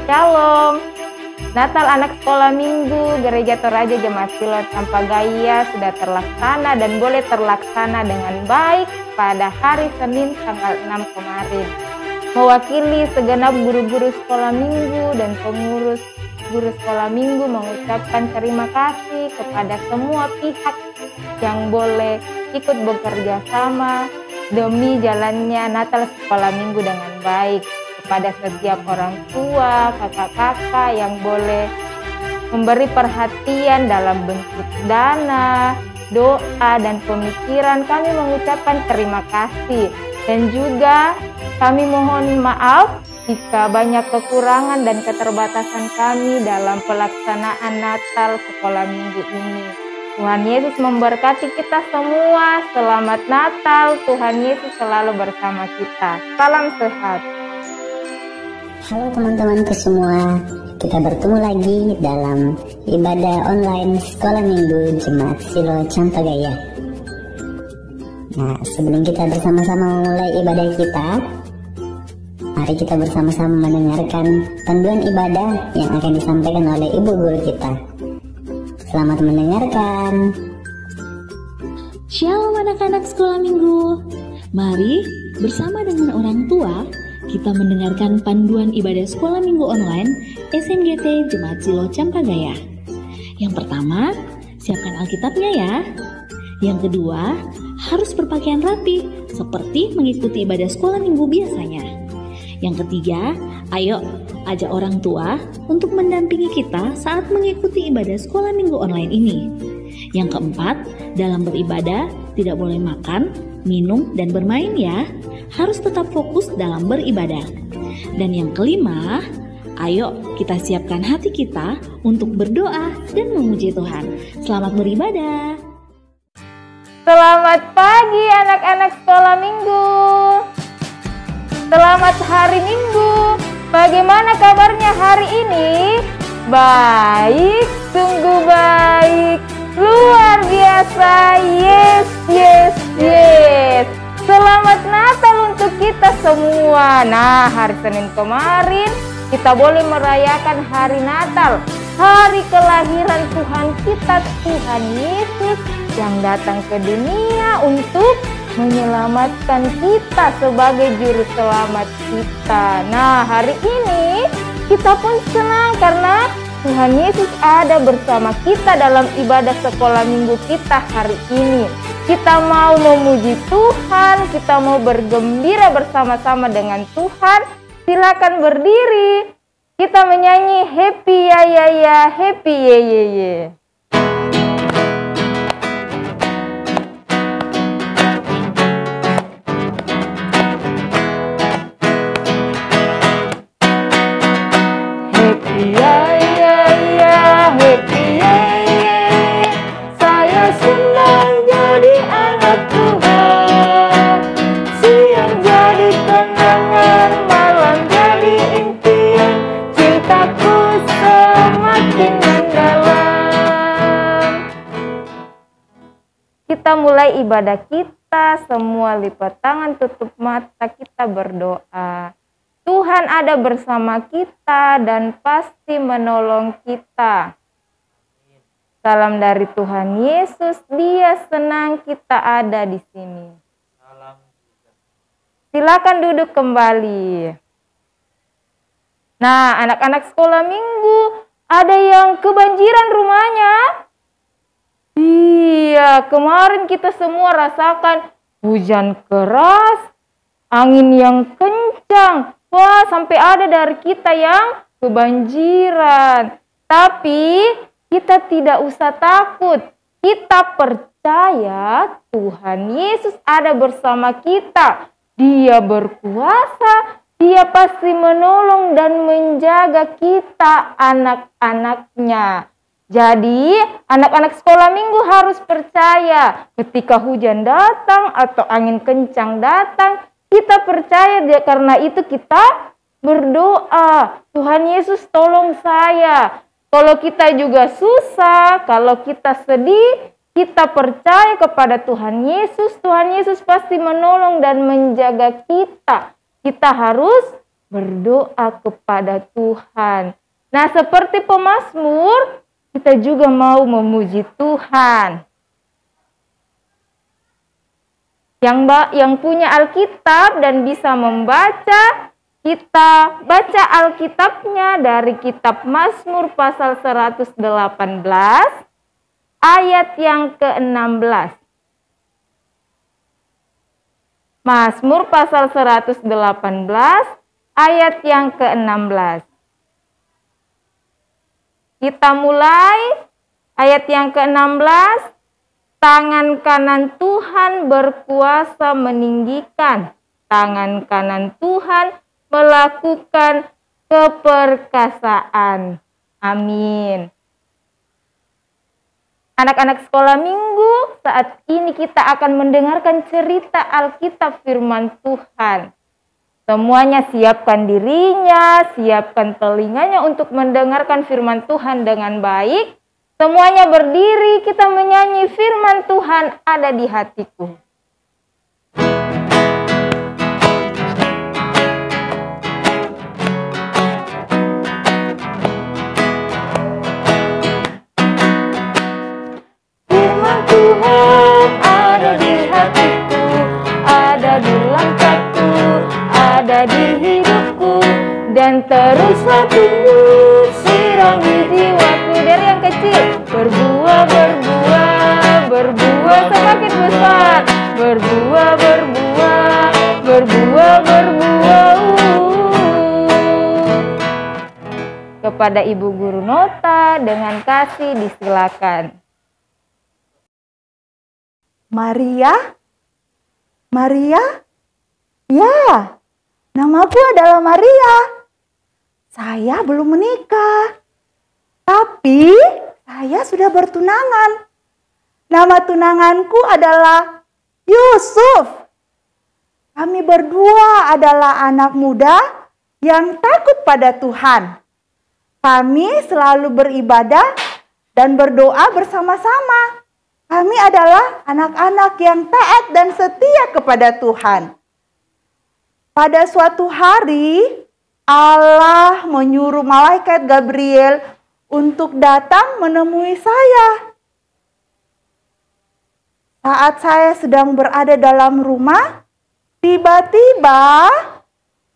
Shalom, Natal anak sekolah minggu Gereja Toraja Jemaat Silo Campagaya sudah terlaksana dan boleh terlaksana dengan baik pada hari Senin tanggal 6 kemarin. Mewakili segenap guru-guru sekolah minggu dan pengurus guru sekolah minggu mengucapkan terima kasih kepada semua pihak yang boleh ikut bekerja sama demi jalannya Natal sekolah minggu dengan baik. Kepada setiap orang tua, kakak-kakak yang boleh memberi perhatian dalam bentuk dana, doa, dan pemikiran, kami mengucapkan terima kasih. Dan juga kami mohon maaf jika banyak kekurangan dan keterbatasan kami dalam pelaksanaan Natal sekolah minggu ini. Tuhan Yesus memberkati kita semua. Selamat Natal, Tuhan Yesus selalu bersama kita. Salam sehat. Halo teman-temanku semua, kita bertemu lagi dalam ibadah online sekolah minggu Jemaat Silo Campagaya. Nah, sebelum kita bersama-sama memulai ibadah kita, mari kita bersama-sama mendengarkan panduan ibadah yang akan disampaikan oleh ibu guru kita. Selamat mendengarkan. Shalom anak-anak sekolah minggu. Mari bersama dengan orang tua kita mendengarkan panduan ibadah sekolah minggu online SMGT Jemaat Silo Campagaya. Yang pertama, siapkan Alkitabnya ya. Yang kedua, harus berpakaian rapi seperti mengikuti ibadah sekolah minggu biasanya. Yang ketiga, ayo ajak orang tua untuk mendampingi kita saat mengikuti ibadah sekolah minggu online ini. Yang keempat, dalam beribadah tidak boleh makan, minum, dan bermain ya. Harus tetap fokus dalam beribadah. Dan yang kelima, ayo kita siapkan hati kita untuk berdoa dan memuji Tuhan. Selamat beribadah. Selamat pagi anak-anak sekolah minggu. Selamat hari Minggu. Bagaimana kabarnya hari ini? Baik, sungguh baik. Luar biasa. Yes, yes, yes. Selamat Natal untuk kita semua. Nah, hari Senin kemarin kita boleh merayakan hari Natal, hari kelahiran Tuhan kita, Tuhan Yesus yang datang ke dunia untuk menyelamatkan kita sebagai juru selamat kita. Nah, hari ini kita pun senang karena Tuhan Yesus ada bersama kita dalam ibadah sekolah minggu kita hari ini. Kita mau memuji Tuhan, kita mau bergembira bersama-sama dengan Tuhan. Silakan berdiri. Kita menyanyi happy ya ya ya, happy ye ye ye. Happy ya ya ya, happy ye ye. Saya senang jadi anak Tuhan. Siang jadi kenangan, malam jadi impian. Cintaku semakin mendalam. Kita mulai ibadah kita, semua lipat tangan, tutup mata, kita berdoa. Tuhan ada bersama kita dan pasti menolong kita. Salam dari Tuhan Yesus, Dia senang kita ada di sini. Silakan duduk kembali. Nah, anak-anak sekolah minggu, ada yang kebanjiran rumahnya? Iya, kemarin kita semua rasakan hujan keras, angin yang kencang. Wah, sampai ada dari kita yang kebanjiran. Tapi kita tidak usah takut. Kita percaya Tuhan Yesus ada bersama kita. Dia berkuasa, Dia pasti menolong dan menjaga kita, anak-anaknya. Jadi, anak-anak sekolah minggu harus percaya ketika hujan datang atau angin kencang datang, kita percaya karena itu kita berdoa. Tuhan Yesus tolong saya. Kalau kita juga susah, kalau kita sedih, kita percaya kepada Tuhan Yesus. Tuhan Yesus pasti menolong dan menjaga kita. Kita harus berdoa kepada Tuhan. Nah, seperti pemazmur, kita juga mau memuji Tuhan. Yang punya Alkitab dan bisa membaca, kita baca Alkitabnya dari kitab Mazmur pasal 118 ayat yang ke-16. Mazmur pasal 118 ayat yang ke-16. Kita mulai ayat yang ke-16. Tangan kanan Tuhan berkuasa meninggikan. Tangan kanan Tuhan melakukan keperkasaan. Amin. Anak-anak sekolah minggu, saat ini kita akan mendengarkan cerita Alkitab firman Tuhan. Semuanya siapkan dirinya, siapkan telinganya untuk mendengarkan firman Tuhan dengan baik. Semuanya berdiri, kita menyanyi firman Tuhan ada di hatiku. Tuhan ada di hatiku, ada di langkahku, ada di hidupku, dan teruslah tumbuh sirami jiwaku. Dari yang kecil, berbuah, berbuah, berbuah semakin besar, berbuah, berbuah, berbuah, berbuah. Kepada Ibu Guru Nota dengan kasih disilakan. Maria? Maria? Ya, namaku adalah Maria. Saya belum menikah, tapi saya sudah bertunangan. Nama tunanganku adalah Yusuf. Kami berdua adalah anak muda yang takut pada Tuhan. Kami selalu beribadah dan berdoa bersama-sama. Kami adalah anak-anak yang taat dan setia kepada Tuhan. Pada suatu hari, Allah menyuruh malaikat Gabriel untuk datang menemui saya. Saat saya sedang berada dalam rumah, tiba-tiba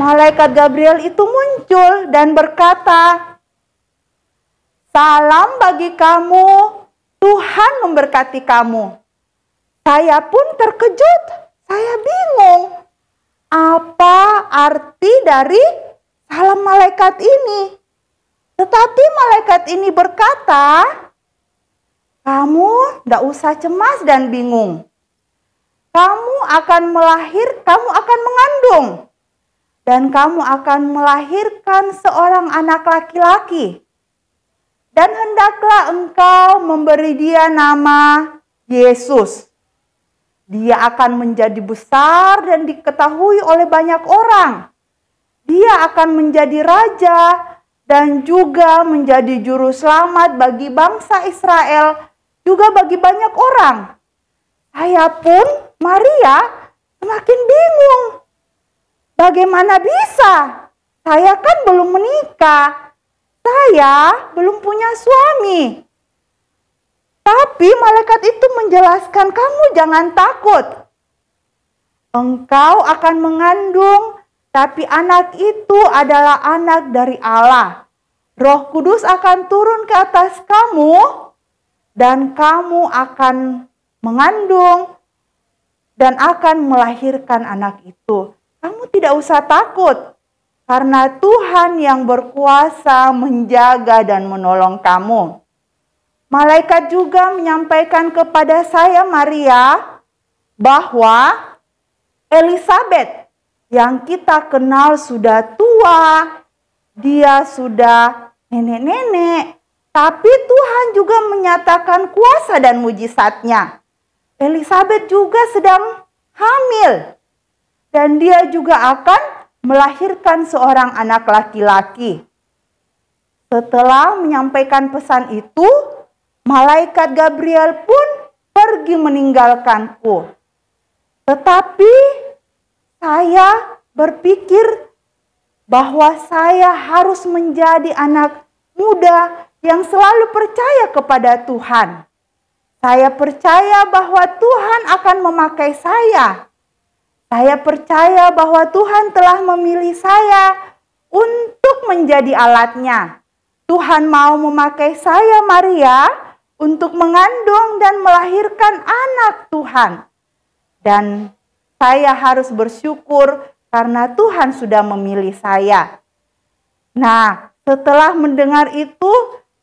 malaikat Gabriel itu muncul dan berkata, "Salam bagi kamu. Tuhan memberkati kamu." Saya pun terkejut. Saya bingung. Apa arti dari salam malaikat ini? Tetapi malaikat ini berkata, "Kamu tidak usah cemas dan bingung. Kamu akan mengandung. Dan kamu akan melahirkan seorang anak laki-laki. Dan hendaklah engkau memberi dia nama Yesus. Dia akan menjadi besar dan diketahui oleh banyak orang. Dia akan menjadi raja dan juga menjadi juru selamat bagi bangsa Israel, juga bagi banyak orang." Saya pun, Maria, semakin bingung. Bagaimana bisa? Saya kan belum menikah. Saya belum punya suami. Tapi malaikat itu menjelaskan, "Kamu jangan takut. Engkau akan mengandung, tapi anak itu adalah anak dari Allah. Roh Kudus akan turun ke atas kamu, dan kamu akan mengandung dan akan melahirkan anak itu. Kamu tidak usah takut. Karena Tuhan yang berkuasa menjaga dan menolong kamu." Malaikat juga menyampaikan kepada saya, Maria, bahwa Elizabeth yang kita kenal sudah tua, dia sudah nenek-nenek, tapi Tuhan juga menyatakan kuasa dan mujizatnya. Elisabet juga sedang hamil, dan dia juga akan melahirkan seorang anak laki-laki. Setelah menyampaikan pesan itu, malaikat Gabriel pun pergi meninggalkanku. Tetapi saya berpikir bahwa saya harus menjadi anak muda yang selalu percaya kepada Tuhan. Saya percaya bahwa Tuhan akan memakai saya. Saya percaya bahwa Tuhan telah memilih saya untuk menjadi alatnya. Tuhan mau memakai saya, Maria, untuk mengandung dan melahirkan anak Tuhan. Dan saya harus bersyukur karena Tuhan sudah memilih saya. Nah, setelah mendengar itu,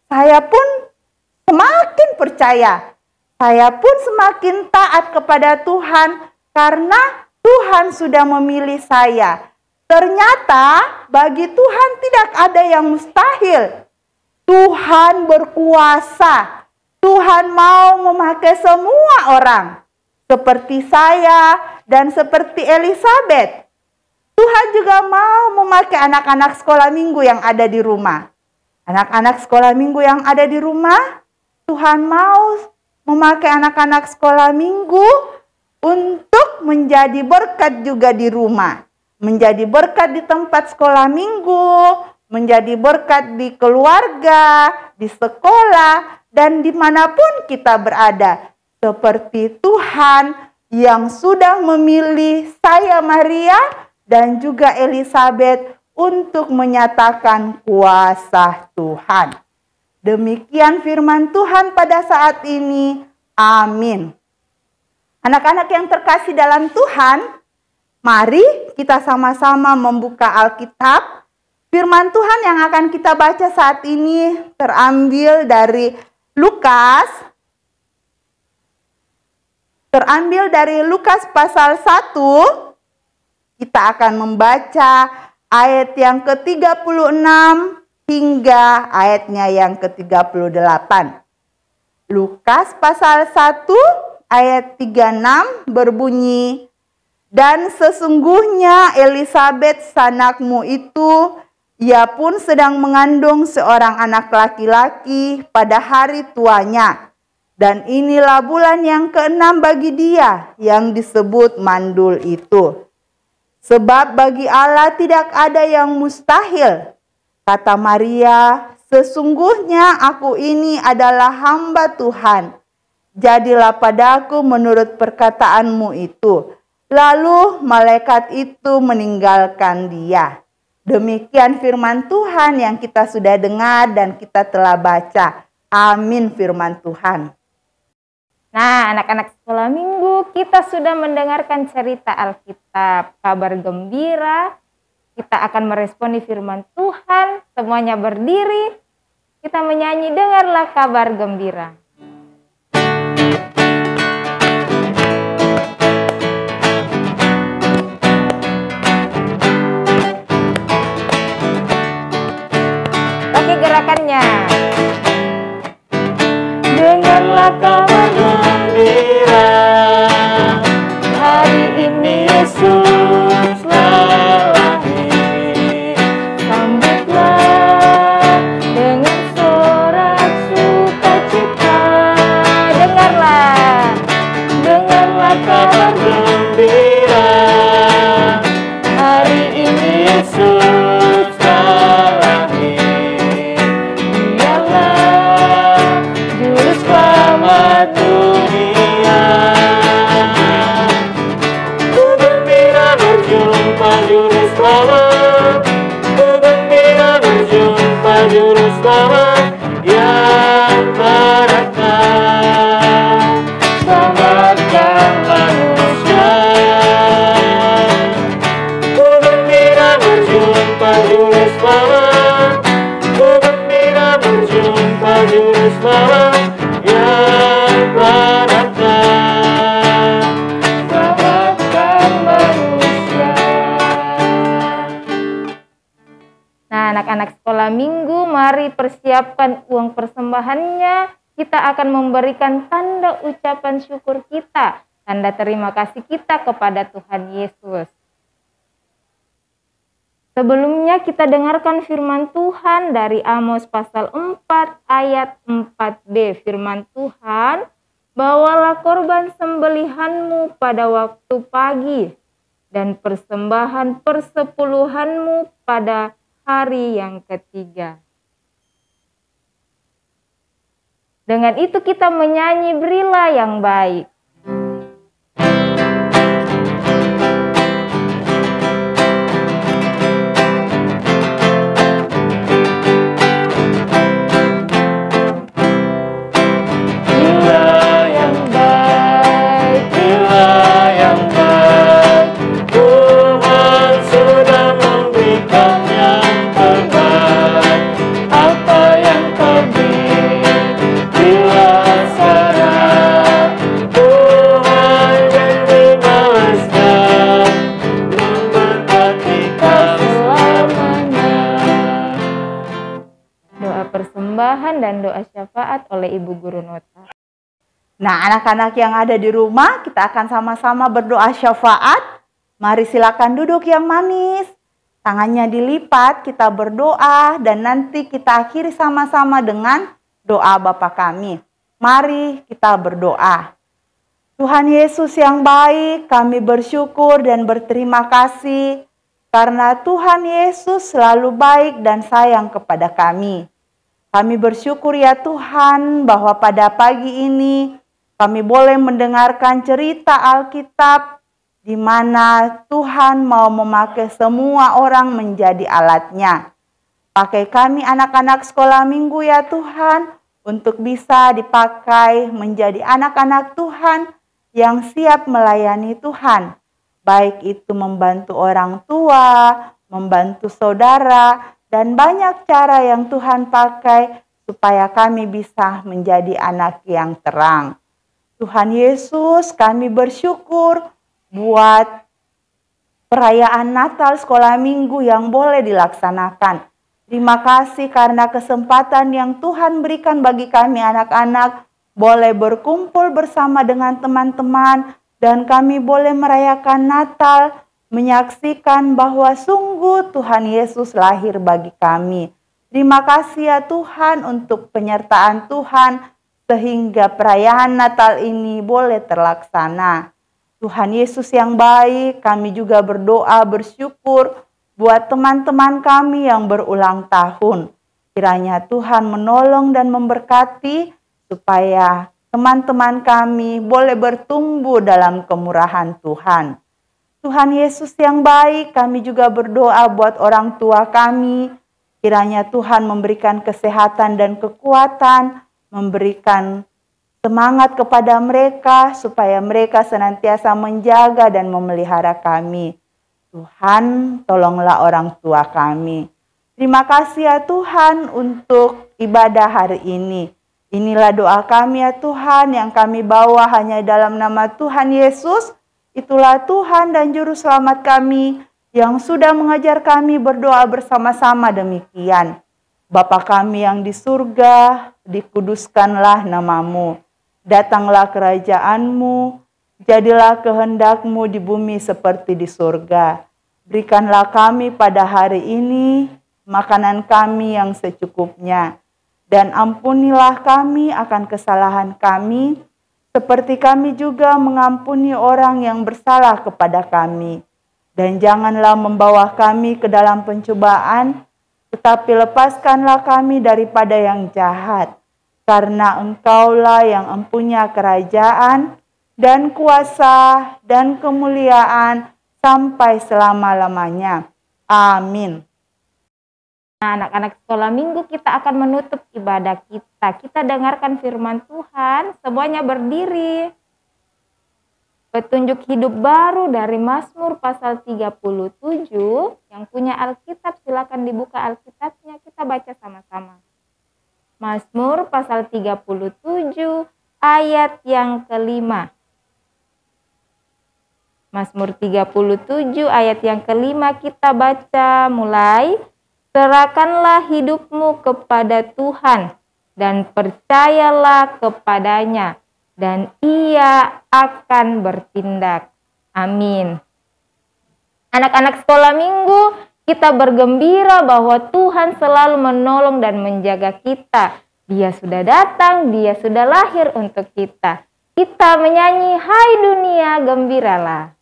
saya pun semakin percaya. Saya pun semakin taat kepada Tuhan karena Tuhan sudah memilih saya. Ternyata bagi Tuhan tidak ada yang mustahil. Tuhan berkuasa. Tuhan mau memakai semua orang. Seperti saya dan seperti Elisabet. Tuhan juga mau memakai anak-anak sekolah minggu yang ada di rumah. Anak-anak sekolah minggu yang ada di rumah, Tuhan mau memakai anak-anak sekolah minggu untuk menjadi berkat juga di rumah. Menjadi berkat di tempat sekolah minggu, menjadi berkat di keluarga, di sekolah, dan dimanapun kita berada. Seperti Tuhan yang sudah memilih saya, Maria, dan juga Elisabet untuk menyatakan kuasa Tuhan. Demikian firman Tuhan pada saat ini. Amin. Anak-anak yang terkasih dalam Tuhan, mari kita sama-sama membuka Alkitab. Firman Tuhan yang akan kita baca saat ini terambil dari Lukas. Terambil dari Lukas pasal 1. Kita akan membaca ayat yang ke-36 hingga ayatnya yang ke-38. Lukas pasal 1 ayat 36 berbunyi, "Dan sesungguhnya Elisabet sanakmu itu, ia pun sedang mengandung seorang anak laki-laki pada hari tuanya. Dan inilah bulan yang ke-6 bagi dia yang disebut mandul itu. Sebab bagi Allah tidak ada yang mustahil. Kata Maria, sesungguhnya aku ini adalah hamba Tuhan. Jadilah padaku menurut perkataanmu itu." Lalu malaikat itu meninggalkan dia. Demikian firman Tuhan yang kita sudah dengar dan kita telah baca. Amin firman Tuhan. Nah, anak-anak sekolah minggu, kita sudah mendengarkan cerita Alkitab, kabar gembira. Kita akan meresponi firman Tuhan, semuanya berdiri. Kita menyanyi, dengarlah kabar gembira. Pakai gerakannya. Dengarlah kabar gembira, hari ini Yesus lahir. Sambutlah dengan sorak sukacita. Dengarlah kabar gembira, hari ini Yesus lahir. Nah, anak-anak sekolah minggu, mari persiapkan uang persembahannya. Kita akan memberikan tanda ucapan syukur kita, tanda terima kasih kita kepada Tuhan Yesus. Sebelumnya kita dengarkan firman Tuhan dari Amos pasal 4 ayat 4b. Firman Tuhan, bawalah korban sembelihanmu pada waktu pagi dan persembahan persepuluhanmu pada hari yang ketiga. Dengan itu kita menyanyi berilah yang baik. Persembahan dan doa syafaat oleh Ibu Guru Nota. Nah, anak-anak yang ada di rumah, kita akan sama-sama berdoa syafaat. Mari silakan duduk yang manis. Tangannya dilipat, kita berdoa dan nanti kita akhiri sama-sama dengan doa Bapa kami. Mari kita berdoa. Tuhan Yesus yang baik, kami bersyukur dan berterima kasih karena Tuhan Yesus selalu baik dan sayang kepada kami. Kami bersyukur ya Tuhan bahwa pada pagi ini kami boleh mendengarkan cerita Alkitab di mana Tuhan mau memakai semua orang menjadi alatnya. Pakai kami anak-anak sekolah minggu ya Tuhan untuk bisa dipakai menjadi anak-anak Tuhan yang siap melayani Tuhan. Baik itu membantu orang tua, membantu saudara, dan banyak cara yang Tuhan pakai supaya kami bisa menjadi anak yang terang. Tuhan Yesus, kami bersyukur buat perayaan Natal sekolah minggu yang boleh dilaksanakan. Terima kasih karena kesempatan yang Tuhan berikan bagi kami anak-anak boleh berkumpul bersama dengan teman-teman dan kami boleh merayakan Natal, menyaksikan bahwa sungguh Tuhan Yesus lahir bagi kami. Terima kasih ya Tuhan untuk penyertaan Tuhan sehingga perayaan Natal ini boleh terlaksana. Tuhan Yesus yang baik, kami juga berdoa bersyukur buat teman-teman kami yang berulang tahun. Kiranya Tuhan menolong dan memberkati supaya teman-teman kami boleh bertumbuh dalam kemurahan Tuhan. Tuhan Yesus yang baik, kami juga berdoa buat orang tua kami. Kiranya Tuhan memberikan kesehatan dan kekuatan, memberikan semangat kepada mereka supaya mereka senantiasa menjaga dan memelihara kami. Tuhan, tolonglah orang tua kami. Terima kasih ya Tuhan untuk ibadah hari ini. Inilah doa kami ya Tuhan yang kami bawa hanya dalam nama Tuhan Yesus. Itulah Tuhan dan Juru Selamat kami yang sudah mengajar kami berdoa bersama-sama demikian. Bapa kami yang di surga, dikuduskanlah namamu. Datanglah kerajaanmu, jadilah kehendakmu di bumi seperti di surga. Berikanlah kami pada hari ini makanan kami yang secukupnya. Dan ampunilah kami akan kesalahan kami, seperti kami juga mengampuni orang yang bersalah kepada kami. Dan janganlah membawa kami ke dalam pencobaan, tetapi lepaskanlah kami daripada yang jahat. Karena Engkaulah yang empunya kerajaan dan kuasa dan kemuliaan sampai selama-lamanya. Amin. Nah, anak-anak sekolah minggu, kita akan menutup ibadah kita. Kita dengarkan firman Tuhan, semuanya berdiri. Petunjuk hidup baru dari Mazmur pasal 37. Yang punya Alkitab silakan dibuka Alkitabnya, kita baca sama-sama. Mazmur pasal 37 ayat yang kelima. Mazmur 37 ayat yang kelima kita baca mulai. Serahkanlah hidupmu kepada Tuhan dan percayalah kepadanya, dan Ia akan bertindak. Amin. Anak-anak sekolah minggu, kita bergembira bahwa Tuhan selalu menolong dan menjaga kita. Dia sudah datang, Dia sudah lahir untuk kita. Kita menyanyi, "Hai dunia, gembiralah."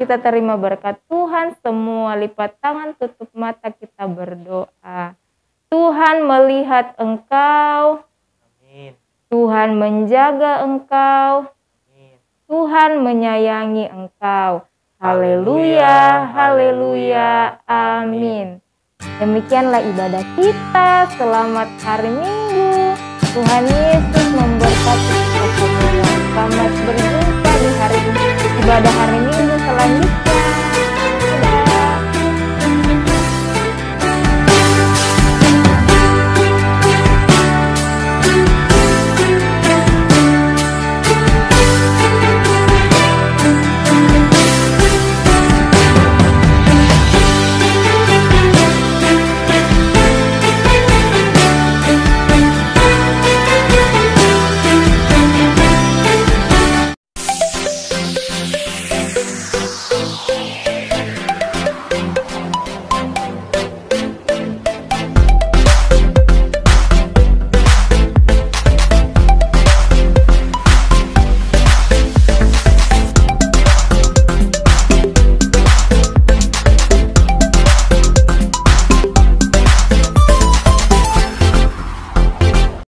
Kita terima berkat Tuhan, semua lipat tangan, tutup mata, kita berdoa. Tuhan melihat engkau, Amin. Tuhan menjaga engkau, Amin. Tuhan menyayangi engkau. Haleluya, haleluya, amin. Demikianlah ibadah kita. Selamat hari Minggu. Tuhan Yesus memberkati kita semua. Selamat berjumpa di hari ibadah